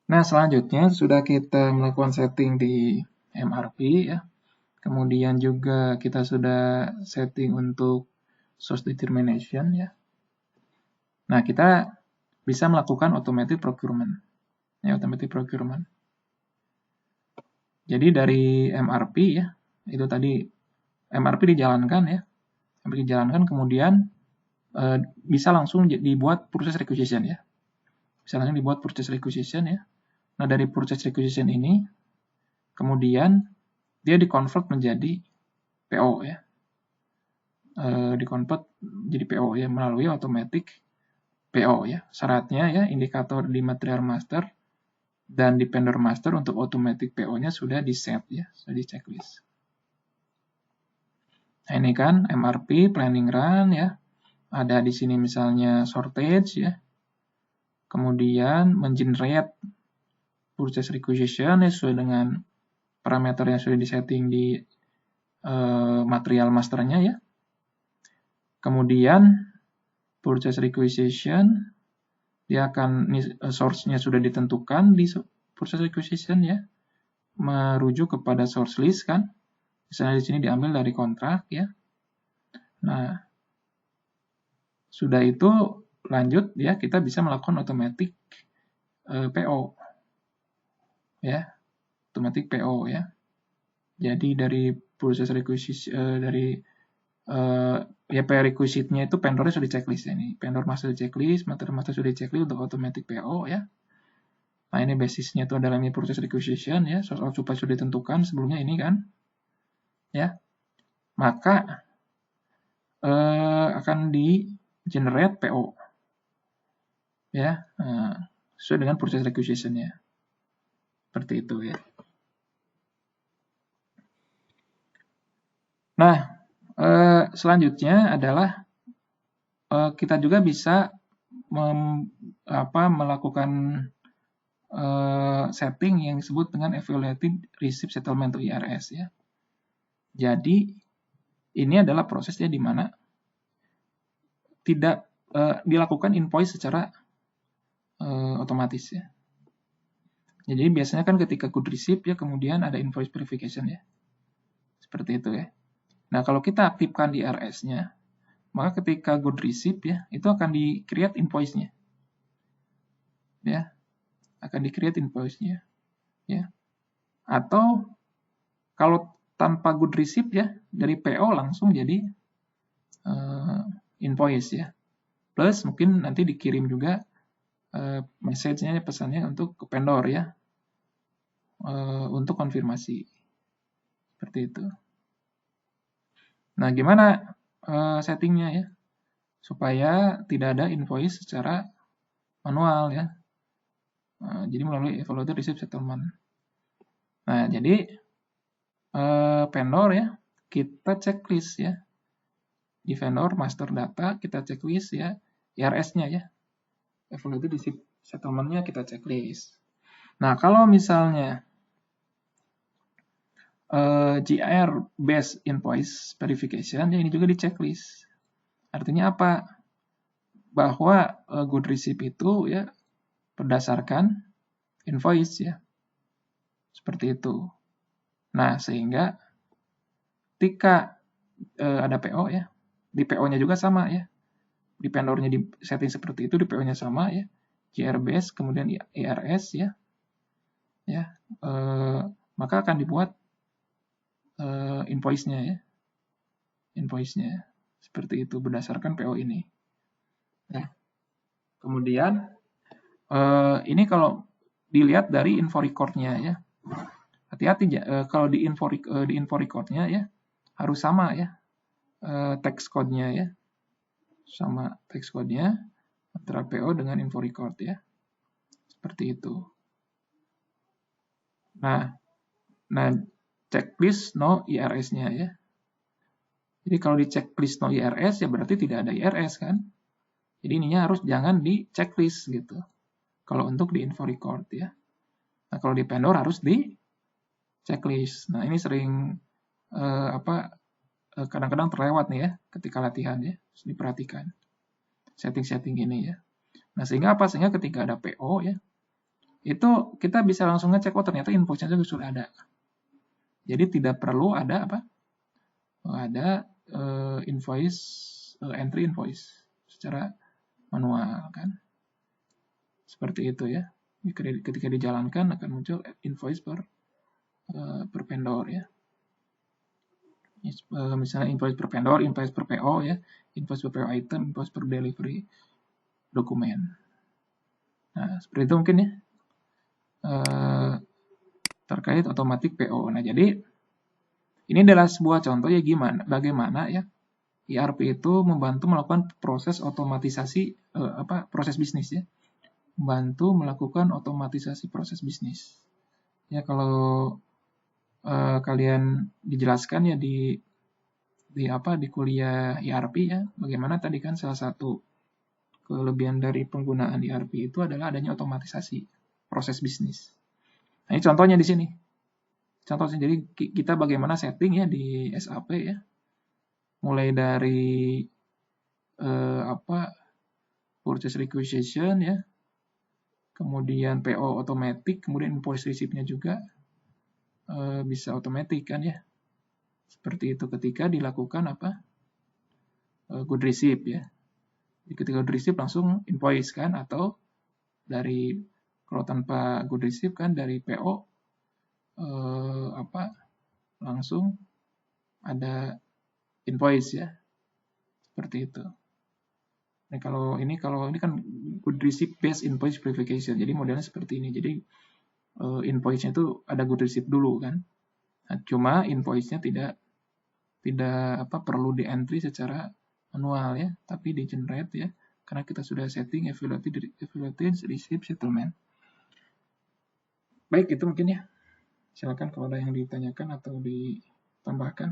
Nah, selanjutnya sudah kita melakukan setting di MRP ya. Kemudian juga kita sudah setting untuk source determination ya. Nah, kita bisa melakukan automatic procurement. Ya, automatic procurement. Jadi dari MRP ya, itu tadi MRP dijalankan ya. MRP dijalankan kemudian bisa langsung dibuat process requisition ya. Bisa langsung dibuat process requisition ya. Nah, dari process requisition ini kemudian dia dikonvert menjadi PO ya. Dikonvert jadi PO ya melalui automatic PO ya. Syaratnya ya indikator di material master dan di vendor master untuk automatic PO-nya sudah di set ya, sudah di checklist. Nah, ini kan MRP planning run ya. Ada di sini misalnya shortage ya. Kemudian mengenerate purchase requisition ya, sesuai dengan parameter yang sudah disetting di material masternya ya. Kemudian purchase requisition dia akan source-nya sudah ditentukan di purchase requisition ya, merujuk kepada source list kan. Misalnya di sini diambil dari kontrak ya. Nah, sudah itu lanjut ya, kita bisa melakukan automatic PO ya, automatic PO ya. Jadi dari proses requisition dari ya prerequisite-nya itu vendornya sudah checklist ya, ini vendor master checklist, material master sudah checklist untuk automatic PO ya. Nah, ini basisnya itu adalah ini proses requisition ya, source of supply sudah ditentukan sebelumnya ini kan ya. Maka akan di generate PO ya, sesuai dengan proses requisition-nya. Seperti itu ya. Nah, selanjutnya adalah kita juga bisa melakukan setting yang disebut dengan evaluated receipt settlement to IRS ya. Jadi ini adalah prosesnya di mana tidak dilakukan invoice secara otomatis ya. Jadi biasanya kan ketika good receipt ya kemudian ada invoice verification ya. Seperti itu ya. Nah, kalau kita aktifkan di IRS-nya, maka ketika good receipt ya, itu akan di-create invoice-nya. Ya. Akan di-create invoice-nya. Ya. Atau kalau tanpa good receipt ya, dari PO langsung jadi invoice ya. Plus mungkin nanti dikirim juga message-nya, pesannya untuk ke vendor ya. Untuk konfirmasi. Seperti itu. Nah, gimana settingnya ya? Supaya tidak ada invoice secara manual ya. Jadi melalui evaluated receipt settlement. Nah, jadi vendor ya, kita checklist ya. Di vendor master data kita checklist ya, IRS-nya ya. Evaluated receipt settlement-nya kita checklist. Nah, kalau misalnya GR based invoice verification ya, ini juga di checklist. Artinya apa? Bahwa good receipt itu ya berdasarkan invoice ya. Seperti itu. Nah, sehingga ketika ada PO ya, di PO-nya juga sama ya. Di vendornya di setting seperti itu, di PO-nya sama ya. GR base, kemudian IRS ya. Ya, maka akan dibuat invoice-nya ya. Invoice-nya seperti itu berdasarkan PO ini. Ya. Kemudian ini kalau dilihat dari info record-nya ya. Hati-hati kalau di info record-nya ya harus sama ya text code-nya ya. Sama text code-nya antara PO dengan info record ya. Seperti itu. Nah checklist no IRS-nya ya. Jadi kalau di checklist no IRS ya berarti tidak ada IRS kan. Jadi ininya harus jangan di checklist gitu. Kalau untuk di info record ya. Nah, kalau di vendor harus di checklist. Nah, ini sering kadang-kadang terlewat nih ya ketika latihan ya. Harus diperhatikan setting-setting ini ya. Nah, sehingga apa? Sehingga ketika ada PO ya, itu kita bisa langsung ngecek, oh ternyata invoice-nya juga sudah ada. Jadi tidak perlu ada apa? Ada entry invoice secara manual kan. Seperti itu ya. Ketika dijalankan akan muncul invoice per vendor ya. Misalnya invoice per vendor, invoice per PO ya, invoice per PO item, invoice per delivery dokumen. Nah, seperti itu mungkin ya. Terkait otomatik PO. Nah, jadi ini adalah sebuah contoh ya bagaimana ya ERP itu membantu melakukan proses otomatisasi proses bisnis ya. Membantu melakukan otomatisasi proses bisnis. Ya kalau kalian dijelaskan ya di kuliah ERP ya, bagaimana tadi kan salah satu kelebihan dari penggunaan ERP itu adalah adanya otomatisasi proses bisnis. Nah, ini contohnya di sini. Contohnya, jadi kita bagaimana setting ya di SAP ya. Mulai dari purchase requisition ya. Kemudian PO otomatis, kemudian invoice receipt-nya juga bisa otomatis kan ya. Seperti itu ketika dilakukan good receipt ya. Ketika good receipt langsung invoice kan, atau dari kalau tanpa good receipt kan dari PO langsung ada invoice ya. Seperti itu. Nah, kalau ini kan good receipt based invoice verification. Jadi modelnya seperti ini. Jadi invoice-nya itu ada good receipt dulu kan. Nah, cuma invoice-nya tidak perlu di-entry secara manual ya, tapi di-generate ya, karena kita sudah setting evaluated receipt settlement. Baik, itu mungkin ya. Silakan kalau ada yang ditanyakan atau ditambahkan.